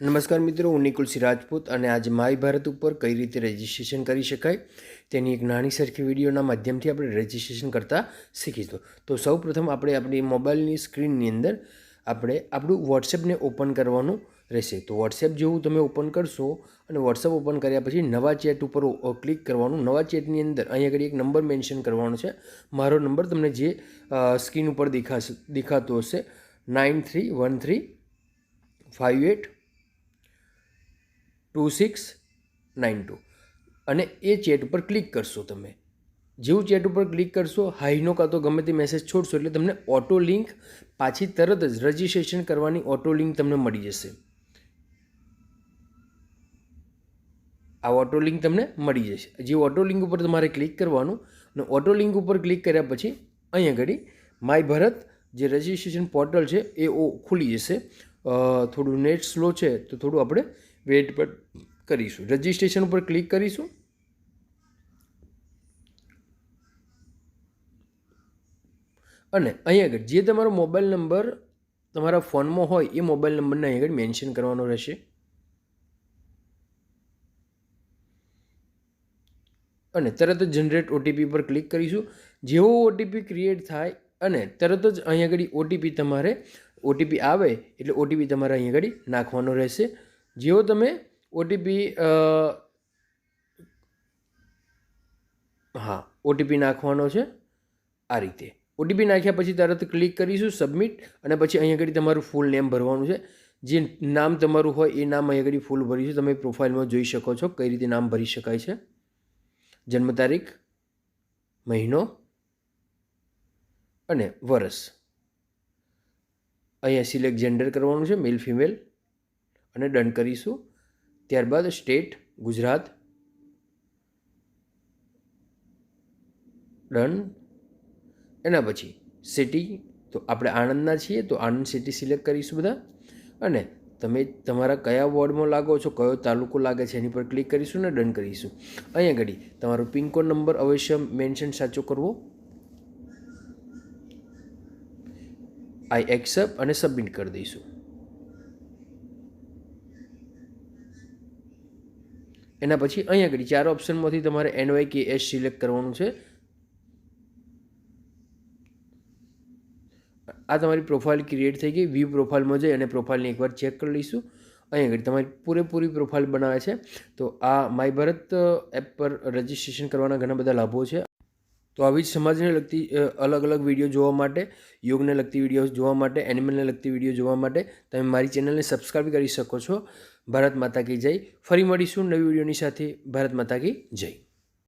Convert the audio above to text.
નમસ્કાર મિત્રો, હું નિકુલ સિંહ રાજપૂત અને આજે માય ભારત ઉપર કઈ રીતે રજિસ્ટ્રેશન કરી શકાય તેની એક નાની સરખી વિડીયોના માધ્યમથી આપણે રજિસ્ટ્રેશન કરતા શીખીશું. તો સૌપ્રથમ આપણે આપણી મોબાઈલની સ્ક્રીનની અંદર આપણે આપણું વોટ્સએપને ઓપન કરવાનું રહેશે. તો વોટ્સએપ જેવું તમે ઓપન કરશો અને વોટ્સએપ ઓપન કર્યા પછી નવા ચેટ ઉપર ક્લિક કરવાનું. નવા ચેટની અંદર અહીંયા આગળ એક નંબર મેન્શન કરવાનો છે. મારો નંબર તમને જે સ્ક્રીન ઉપર દેખાતો હશે 9313582692 અને એ ચેટ ઉપર ક્લિક કરશો. તમે જેવું ચેટ ઉપર ક્લિક કરશો, હાઈનો કાં તો ગમે તે મેસેજ છોડશો એટલે તમને ઓટો લિંક પાછી તરત જ રજિસ્ટ્રેશન કરવાની ઓટો લિંક તમને મળી જશે. આ ઓટો લિંક તમને મળી જશે. જે ઓટો લિંક ઉપર તમારે ક્લિક કરવાનું અને ઓટો લિંક ઉપર ક્લિક કર્યા પછી અહીંયા આગળ માય ભારત જે રજિસ્ટ્રેશન પોર્ટલ છે એ ખુલી જશે. થોડું નેટ સ્લો છે તો થોડું આપણે વેઇટ પર કરીશું. રજિસ્ટ્રેશન ઉપર ક્લિક કરીશું અને અહીંયા આગળ જે તમારો મોબાઈલ નંબર તમારા ફોનમાં હોય એ મોબાઈલ નંબરને અહીંયા આગળ મેન્શન કરવાનો રહેશે અને તરત જ જનરેટ ઓટીપી પર ક્લિક કરીશું. જેવો ઓટીપી ક્રિએટ થાય અને તરત જ અહીંયા આગળ ઓટીપી આવે એટલે ઓટીપી તમારે અહીંયા આગળ નાખવાનો રહેશે. જેવો તમે ઓટીપી નાખવાનો છે આ રીતે. ઓટીપી નાખ્યા પછી તરત ક્લિક કરીશું સબમિટ અને પછી અહીંયા આગળ તમારું ફૂલ નેમ ભરવાનું છે. જે નામ તમારું હોય એ નામ અહીંયા આગળ ફૂલ ભરીશું. તમે પ્રોફાઇલમાં જોઈ શકો છો કઈ રીતે નામ ભરી શકાય છે. જન્મ તારીખ, મહિનો અને વર્ષ. અહીંયા સિલેક્ટ જેન્ડર કરવાનું છે, મેલ ફિમેલ અને ડન કરીશું. ત્યારબાદ સ્ટેટ ગુજરાત, ડન. એના પછી સિટી તો આપણે આણંદના છીએ તો આણંદ સિટી સિલેક્ટ કરીશું બધા. અને તમે તમારા કયા વોર્ડમાં લાગો છો, કયો તાલુકો લાગે છે એની પર ક્લિક કરીશું ને ડન કરીશું. અહીંયા આગળ તમારો પિનકોડ નંબર અવશ્ય મેન્શન સાચો કરવો. આઈ એક્સેપ્ટ અને સબમિટ કરી દઈશું. એના પછી અહીંયા આગળ 4 ઓપ્શનમાંથી તમારે NYKS સિલેક્ટ કરવાનું છે. આ તમારી પ્રોફાઇલ ક્રિએટ થઈ ગઈ. વ્યૂ પ્રોફાઇલમાં જઈ અને પ્રોફાઇલને એકવાર ચેક કરી લઈશું. અહીંયા આગળ તમારી પૂરેપૂરી પ્રોફાઇલ બનાવે છે. તો આ માય ભારત એપ પર રજિસ્ટ્રેશન કરવાના ઘણા બધા લાભો છે. તો આવી જ સમાજને લગતી અલગ અલગ વિડીયો જોવા માટે, યોગને લગતી વિડીયો જોવા માટે, એનિમલને લગતી વિડીયો જોવા માટે તમે મારી ચેનલને સબસ્ક્રાઈબ કરી શકો છો. ભારત માતા કી જય. ફરી મળીશું નવી વિડીયોની સાથે. ભારત માતા કી જય.